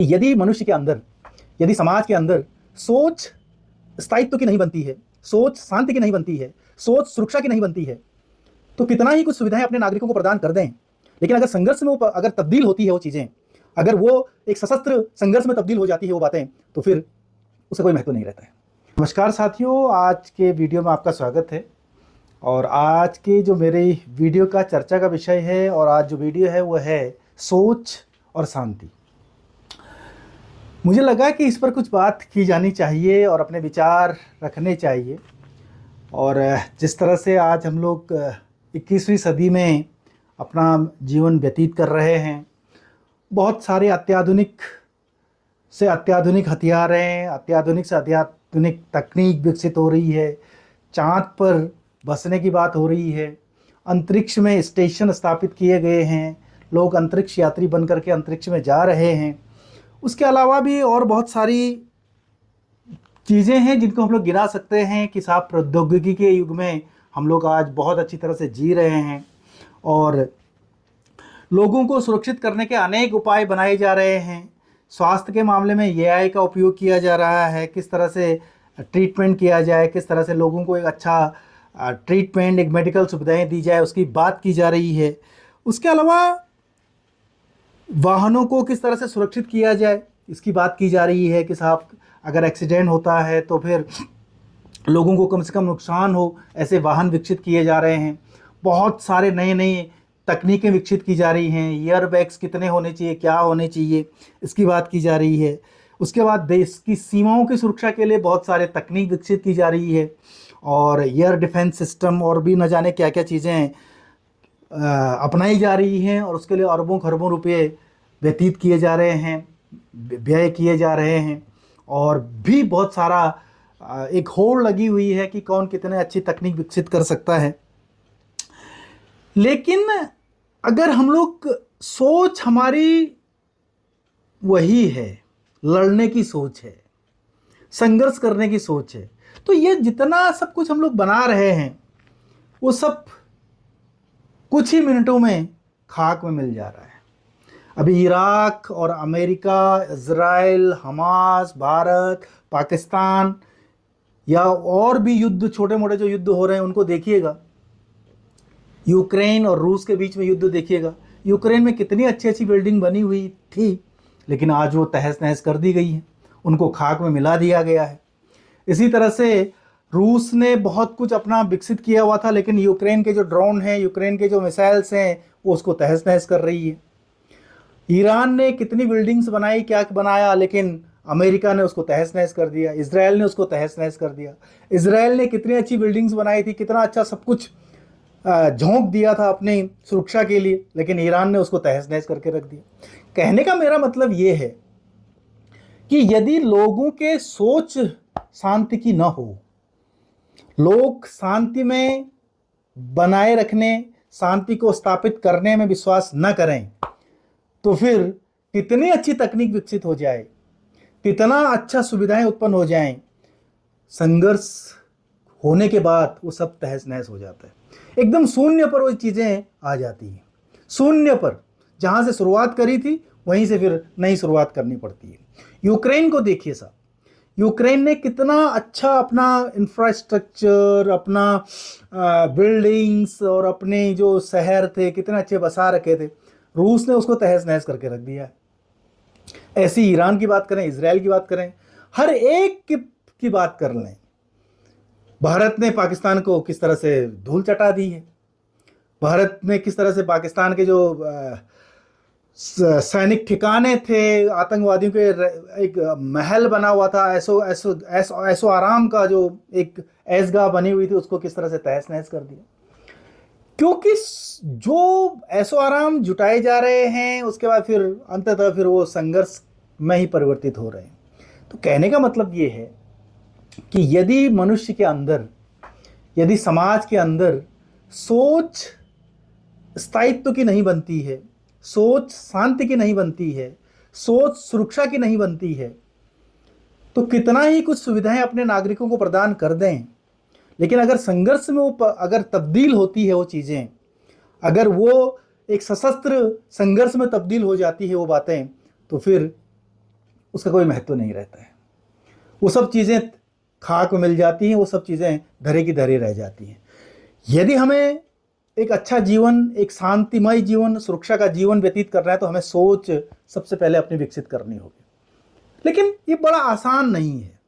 यदि मनुष्य के अंदर, यदि समाज के अंदर सोच स्थायित्व की नहीं बनती है, सोच शांति की नहीं बनती है, सोच सुरक्षा की नहीं बनती है, तो कितना ही कुछ सुविधाएं अपने नागरिकों को प्रदान कर दें, लेकिन अगर संघर्ष में वो अगर तब्दील होती है वो चीजें, अगर वो एक सशस्त्र संघर्ष में तब्दील हो जाती है वो बातें, तो फिर उसका कोई महत्व नहीं रहता है। नमस्कार साथियों, आज के वीडियो में आपका स्वागत है। और आज के जो मेरे वीडियो का चर्चा का विषय है, और आज जो वीडियो है वो है सोच और शांति। मुझे लगा कि इस पर कुछ बात की जानी चाहिए और अपने विचार रखने चाहिए। और जिस तरह से आज हम लोग 21वीं सदी में अपना जीवन व्यतीत कर रहे हैं, बहुत सारे अत्याधुनिक से अत्याधुनिक हथियारें, अत्याधुनिक से अत्याधुनिक तकनीक विकसित हो रही है। चाँद पर बसने की बात हो रही है, अंतरिक्ष में स्टेशन स्थापित किए गए हैं, लोग अंतरिक्ष यात्री बन करके अंतरिक्ष में जा रहे हैं। उसके अलावा भी और बहुत सारी चीज़ें हैं जिनको हम लोग गिना सकते हैं कि साहब प्रौद्योगिकी के युग में हम लोग आज बहुत अच्छी तरह से जी रहे हैं और लोगों को सुरक्षित करने के अनेक उपाय बनाए जा रहे हैं। स्वास्थ्य के मामले में एआई का उपयोग किया जा रहा है, किस तरह से ट्रीटमेंट किया जाए, किस तरह से लोगों को एक अच्छा ट्रीटमेंट, एक मेडिकल सुविधाएं दी जाए, उसकी बात की जा रही है। उसके अलावा वाहनों को किस तरह से सुरक्षित किया जाए, इसकी बात की जा रही है कि साहब अगर एक्सीडेंट होता है तो फिर लोगों को कम से कम नुकसान हो, ऐसे वाहन विकसित किए जा रहे हैं। बहुत सारे नए नए तकनीकें विकसित की जा रही हैं। ईयरबैग्स कितने होने चाहिए, क्या होने चाहिए, इसकी बात की जा रही है। उसके बाद देश की सीमाओं की सुरक्षा के लिए बहुत सारे तकनीक विकसित की जा रही है, और एयर डिफेंस सिस्टम और भी न जाने क्या क्या चीज़ें अपनाई जा रही हैं, और उसके लिए अरबों खरबों रुपए व्यतीत किए जा रहे हैं, व्यय किए जा रहे हैं। और भी बहुत सारा एक होड़ लगी हुई है कि कौन कितने अच्छी तकनीक विकसित कर सकता है। लेकिन अगर हम लोग सोच हमारी वही है, लड़ने की सोच है, संघर्ष करने की सोच है, तो ये जितना सब कुछ हम लोग बना रहे हैं वो सब कुछ ही मिनटों में खाक में मिल जा रहा है। अभी इराक और America, Israel, Hamas, Bharat, Pakistan या और भी युद्ध, छोटे मोटे जो युद्ध हो रहे हैं उनको देखिएगा। यूक्रेन और रूस के बीच में युद्ध देखिएगा। यूक्रेन में कितनी अच्छी अच्छी बिल्डिंग बनी हुई थी, लेकिन आज वो तहस नहस कर दी गई है, उनको खाक में मिला दिया गया है। इसी तरह से रूस ने बहुत कुछ अपना विकसित किया हुआ था, लेकिन यूक्रेन के जो ड्रोन हैं, यूक्रेन के जो मिसाइल्स हैं, वो उसको तहस नहस कर रही है। ईरान ने कितनी बिल्डिंग्स बनाई, क्या बनाया, लेकिन अमेरिका ने उसको तहस नहस कर दिया। इजराइल ने उसको तहस नहस कर दिया। इजराइल ने कितनी अच्छी बिल्डिंग्स बनाई थी, कितना अच्छा सब कुछ झोंक दिया था अपनी सुरक्षा के लिए, लेकिन ईरान ने उसको तहस नहस करके रख दिया। कहने का मेरा मतलब ये है कि यदि लोगों के सोच शांति की न हो, लोग शांति में बनाए रखने, शांति को स्थापित करने में विश्वास न करें, तो फिर कितनी अच्छी तकनीक विकसित हो जाए, कितना अच्छा सुविधाएं उत्पन्न हो जाएं, संघर्ष होने के बाद वो सब तहस नहस हो जाता है। एकदम शून्य पर वो चीज़ें आ जाती हैं। शून्य पर जहाँ से शुरुआत करी थी वहीं से फिर नई शुरुआत करनी पड़ती है। यूक्रेन को देखिए साहब, यूक्रेन ने कितना अच्छा अपना इंफ्रास्ट्रक्चर, अपना बिल्डिंग्स और अपने जो शहर थे कितने अच्छे बसा रखे थे। रूस ने उसको तहस नहस करके रख दिया है। ऐसी ईरान की बात करें, इजराइल की बात करें, हर एक की बात कर लें। भारत ने पाकिस्तान को किस तरह से धूल चटा दी है। भारत ने किस तरह से पाकिस्तान के जो सैनिक ठिकाने थे, आतंकवादियों के एक महल बना हुआ था, ऐसो ऐसो ऐसो ऐसो आराम का जो एक ऐसगाह बनी हुई थी, उसको किस तरह से तहस नहस कर दिया। क्योंकि जो ऐसो आराम जुटाए जा रहे हैं, उसके बाद फिर अंततः फिर वो संघर्ष में ही परिवर्तित हो रहे हैं। तो कहने का मतलब ये है कि यदि मनुष्य के अंदर, यदि समाज के अंदर सोच स्थायित्व की नहीं बनती है, सोच शांति की नहीं बनती है, सोच सुरक्षा की नहीं बनती है, तो कितना ही कुछ सुविधाएं अपने नागरिकों को प्रदान कर दें, लेकिन अगर संघर्ष में वो अगर तब्दील होती है वो चीज़ें, अगर वो एक सशस्त्र संघर्ष में तब्दील हो जाती है वो बातें, तो फिर उसका कोई महत्व नहीं रहता है। वो सब चीज़ें खाक में मिल जाती हैं, वो सब चीज़ें धरे की धरे रह जाती हैं। यदि हमें एक अच्छा जीवन, एक शांतिमय जीवन, सुरक्षा का जीवन व्यतीत करना है तो हमें सोच सबसे पहले अपनी विकसित करनी होगी। लेकिन ये बड़ा आसान नहीं है,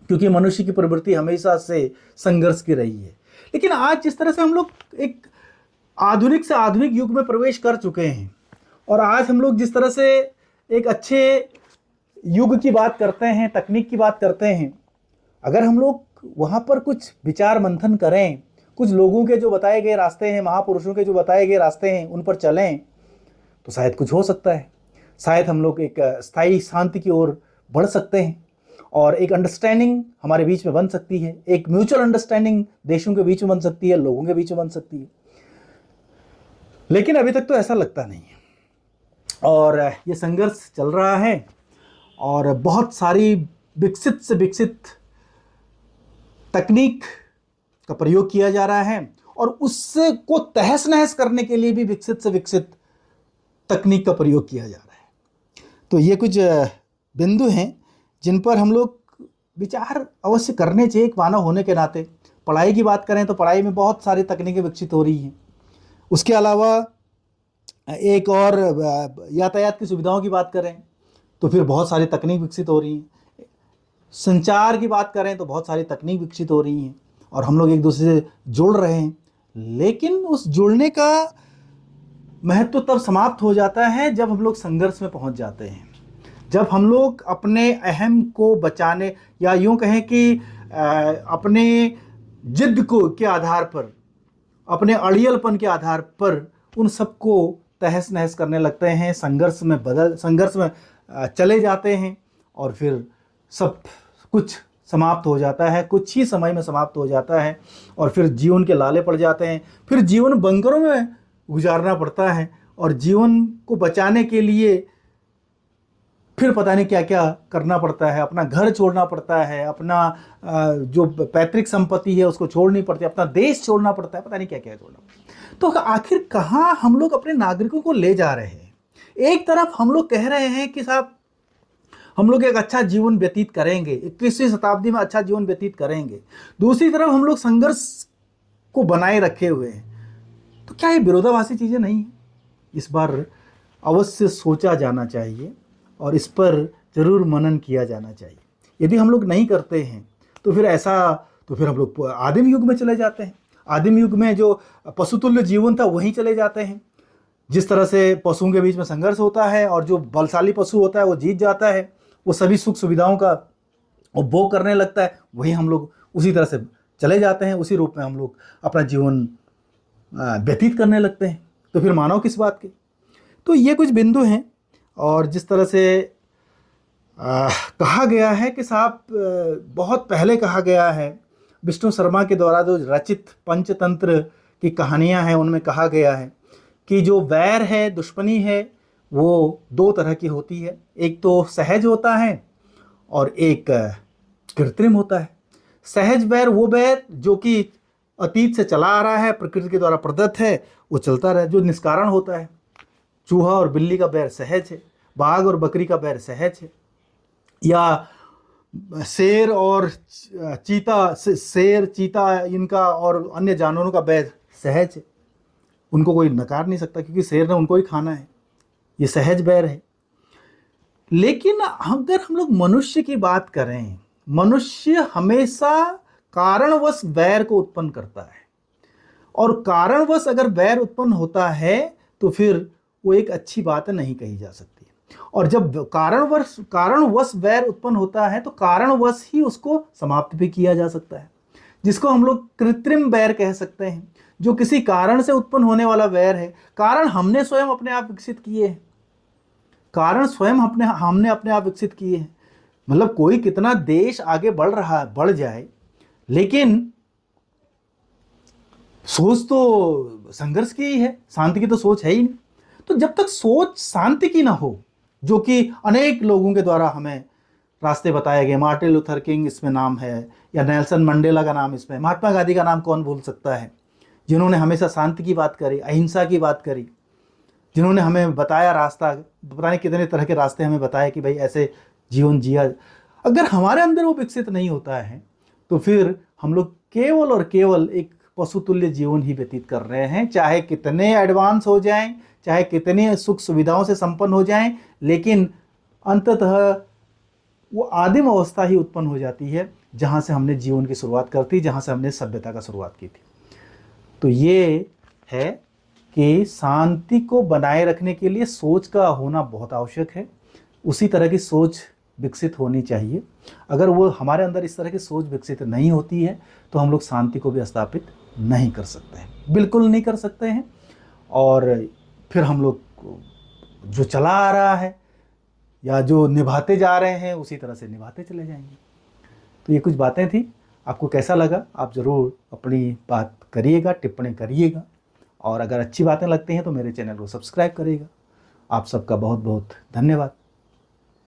क्योंकि मनुष्य की प्रवृत्ति हमेशा से संघर्ष की रही है। लेकिन आज जिस तरह से हम लोग एक आधुनिक से आधुनिक युग में प्रवेश कर चुके हैं, और आज हम लोग जिस तरह से एक अच्छे युग की बात करते हैं, तकनीक की बात करते हैं, अगर हम लोग वहाँ पर कुछ विचार मंथन करें, कुछ लोगों के जो बताए गए रास्ते हैं, महापुरुषों के जो बताए गए रास्ते हैं, उन पर चलें, तो शायद कुछ हो सकता है। शायद हम लोग एक स्थायी शांति की ओर बढ़ सकते हैं, और एक अंडरस्टैंडिंग हमारे बीच में बन सकती है, एक म्यूचुअल अंडरस्टैंडिंग देशों के बीच में बन सकती है, लोगों के बीच में बन सकती है। लेकिन अभी तक तो ऐसा लगता नहीं है, और ये संघर्ष चल रहा है, और बहुत सारी विकसित से विकसित तकनीक का प्रयोग किया जा रहा है, और उससे को तहस नहस करने के लिए भी विकसित से विकसित तकनीक का प्रयोग किया जा रहा है। तो ये कुछ बिंदु हैं जिन पर हम लोग विचार अवश्य करने चाहिए एक मानव होने के नाते। पढ़ाई की बात करें तो पढ़ाई में बहुत सारी तकनीकें विकसित हो रही हैं। उसके अलावा एक और यातायात की सुविधाओं की बात करें तो फिर बहुत सारी तकनीक विकसित हो रही हैं। संचार की बात करें तो बहुत सारी तकनीक विकसित हो रही हैं, और हम लोग एक दूसरे से जुड़ रहे हैं। लेकिन उस जुड़ने का महत्व तब समाप्त हो जाता है जब हम लोग संघर्ष में पहुंच जाते हैं, जब हम लोग अपने अहम को बचाने, या यूं कहें कि अपने जिद को के आधार पर, अपने अड़ियलपन के आधार पर उन सबको तहस नहस करने लगते हैं, संघर्ष में चले जाते हैं, और फिर सब कुछ समाप्त हो जाता है, कुछ ही समय में समाप्त हो जाता है, और फिर जीवन के लाले पड़ जाते हैं। फिर जीवन बंकरों में गुजारना पड़ता है, और जीवन को बचाने के लिए फिर पता नहीं क्या क्या करना पड़ता है। अपना घर छोड़ना पड़ता है, अपना जो पैतृक संपत्ति है उसको छोड़नी पड़ती है, अपना देश छोड़ना पड़ता है, पता नहीं क्या क्या छोड़ना पड़ता है। तो आखिर कहाँ हम लोग अपने नागरिकों को ले जा रहे हैं? एक तरफ हम लोग कह रहे हैं कि साहब हम लोग एक अच्छा जीवन व्यतीत करेंगे, 21वीं शताब्दी में अच्छा जीवन व्यतीत करेंगे, दूसरी तरफ हम लोग संघर्ष को बनाए रखे हुए हैं। तो क्या ये विरोधाभासी चीज़ें नहीं हैं? इस बार अवश्य सोचा जाना चाहिए, और इस पर जरूर मनन किया जाना चाहिए। यदि हम लोग नहीं करते हैं तो फिर हम लोग आदिम युग में चले जाते हैं। आदिम युग में जो पशुतुल्य जीवन था वहीं चले जाते हैं। जिस तरह से पशुओं के बीच में संघर्ष होता है, और जो बलशाली पशु होता है वो जीत जाता है, वो सभी सुख सुविधाओं का उपभोग करने लगता है, वहीं हम लोग उसी तरह से चले जाते हैं, उसी रूप में हम लोग अपना जीवन व्यतीत करने लगते हैं। तो फिर मानव किस बात के? तो ये कुछ बिंदु हैं। और जिस तरह से कहा गया है कि साहब बहुत पहले कहा गया है, विष्णु शर्मा के द्वारा जो रचित पंचतंत्र की कहानियां हैं उनमें कहा गया है कि जो वैर है, दुश्मनी है, वो दो तरह की होती है। एक तो सहज होता है और एक कृत्रिम होता है। सहज वैर वो वैर जो कि अतीत से चला आ रहा है, प्रकृति के द्वारा प्रदत्त है, वो चलता रहे, जो निष्कारण होता है। चूहा और बिल्ली का बैर सहज है, बाघ और बकरी का बैर सहज है, या शेर और चीता इनका और अन्य जानवरों का बैर सहज है। उनको कोई नकार नहीं सकता, क्योंकि शेर ने उनको ही खाना है, ये सहज बैर है। लेकिन अगर हम लोग मनुष्य की बात करें, मनुष्य हमेशा कारणवश बैर को उत्पन्न करता है, और कारणवश अगर बैर उत्पन्न होता है तो फिर वो एक अच्छी बात नहीं कही जा सकती। और जब कारणवश बैर उत्पन्न होता है तो कारणवश ही उसको समाप्त भी किया जा सकता है, जिसको हम लोग कृत्रिम बैर कह सकते हैं, जो किसी कारण से उत्पन्न होने वाला बैर है। कारण हमने स्वयं अपने आप विकसित किए हैं, कारण स्वयं हमने अपने आप विकसित किए हैं। मतलब कोई कितना देश आगे बढ़ जाए, लेकिन सोच तो संघर्ष की ही है, शांति की तो सोच है ही नहीं। तो जब तक सोच शांति की ना हो, जो कि अनेक लोगों के द्वारा हमें रास्ते बताए गए, मार्टिन लूथर किंग इसमें नाम है, या नेल्सन मंडेला का नाम इसमें, महात्मा गांधी का नाम कौन भूल सकता है, जिन्होंने हमेशा शांति की बात करी, अहिंसा की बात करी, जिन्होंने हमें बताया रास्ता, पता नहीं कितने तरह के रास्ते हमें बताए कि भाई ऐसे जीवन जिया। अगर हमारे अंदर वो विकसित नहीं होता है तो फिर हम लोग केवल और केवल एक पशुतुल्य जीवन ही व्यतीत कर रहे हैं, चाहे कितने एडवांस हो जाएं, चाहे कितने सुख सुविधाओं से संपन्न हो जाएं, लेकिन अंततः वो आदिम अवस्था ही उत्पन्न हो जाती है जहां से हमने जीवन की शुरुआत करती, जहां से हमने सभ्यता का शुरुआत की थी। तो ये है कि शांति को बनाए रखने के लिए सोच का होना बहुत आवश्यक है। उसी तरह की सोच विकसित होनी चाहिए। अगर वो हमारे अंदर इस तरह की सोच विकसित नहीं होती है तो हम लोग शांति को भी स्थापित नहीं कर सकते हैं, बिल्कुल नहीं कर सकते हैं। और फिर हम लोग जो चला आ रहा है या जो निभाते जा रहे हैं उसी तरह से निभाते चले जाएंगे। तो ये कुछ बातें थी, आपको कैसा लगा आप ज़रूर अपनी बात करिएगा, टिप्पणी करिएगा, और अगर अच्छी बातें लगती हैं तो मेरे चैनल को सब्सक्राइब करिएगा। आप सबका बहुत बहुत धन्यवाद।